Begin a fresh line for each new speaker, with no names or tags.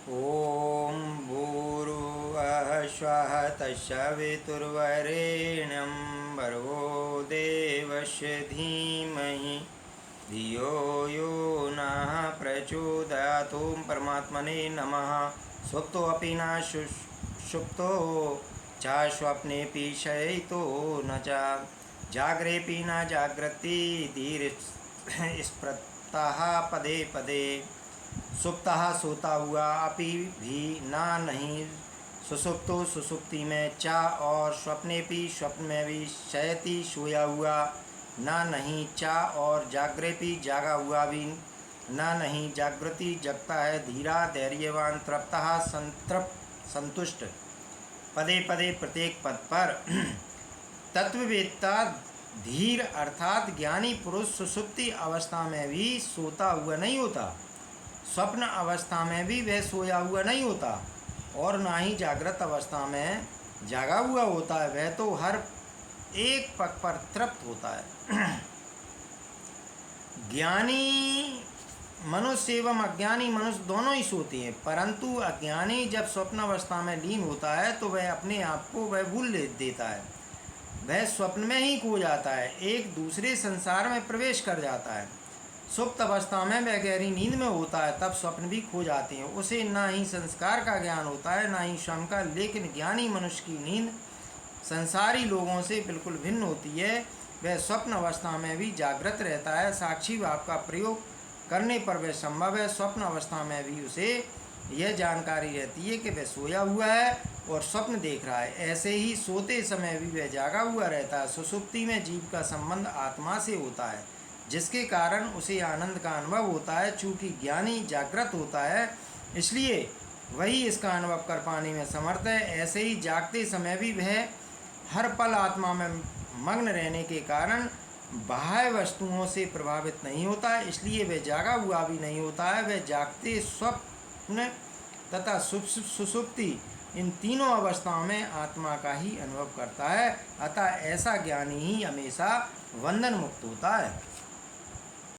ॐ भूर्भुवः स्वः तत्सवितुर्वरेण्यं भर्गो देवस्य धीमहि धियो यो नः प्रचोदयात्। ॐ परमात्मने नमः। सुप्तोऽपि न सुषुप्तो च स्वप्नेऽपि शयितो न च जाग्रेऽपि न जाग्रति धीरस्पृतः पदे पदे सुप्तः सोता हुआ अपि भी ना नहीं सुसुप्तो सुसुप्ति में चा और स्वप्ने भी स्वप्न में भी शयति सोया हुआ ना नहीं चा और जागरे भी जागा हुआ भी ना नहीं जागृति जगता है धीरा धैर्यवान तृप्तः संतृप्त संतुष्ट पदे पदे प्रत्येक पद पर तत्ववेत्ता धीर अर्थात ज्ञानी पुरुष सुसुप्ति अवस्था में भी सोता हुआ नहीं होता, स्वप्न अवस्था में भी वह सोया हुआ नहीं होता और ना ही जागृत अवस्था में जागा हुआ होता है। वह तो हर एक पग पर तृप्त होता है। ज्ञानी मनुष्य एवं अज्ञानी मनुष्य दोनों ही सोते हैं, परंतु अज्ञानी जब स्वप्न अवस्था में लीन होता है तो वह अपने आप को वह भूल देता है, वह स्वप्न में ही खो जाता है, एक दूसरे संसार में प्रवेश कर जाता है। सुप्त अवस्था में वह गहरी नींद में होता है, तब स्वप्न भी खो जाते हैं। उसे ना ही संस्कार का ज्ञान होता है ना ही श्रम का, लेकिन ज्ञानी मनुष्य की नींद संसारी लोगों से बिल्कुल भिन्न होती है। वह स्वप्न अवस्था में भी जागृत रहता है, साक्षी भाव का प्रयोग करने पर वह संभव है। स्वप्न अवस्था में भी उसे यह जानकारी रहती है कि वह सोया हुआ है और स्वप्न देख रहा है। ऐसे ही सोते समय भी वह जागा हुआ रहता है। सुसुप्ति में जीव का संबंध आत्मा से होता है, जिसके कारण उसे आनंद का अनुभव होता है। चूँकि ज्ञानी जागृत होता है, इसलिए वही इसका अनुभव कर पाने में समर्थ है। ऐसे ही जागते समय भी वह हर पल आत्मा में मग्न रहने के कारण बाह्य वस्तुओं से प्रभावित नहीं होता है, इसलिए वह जागा हुआ भी नहीं होता है। वह जागते, स्वप्न तथा सुसुप्ति इन तीनों अवस्थाओं में आत्मा का ही अनुभव करता है। अतः ऐसा ज्ञानी ही हमेशा बंधन मुक्त होता है।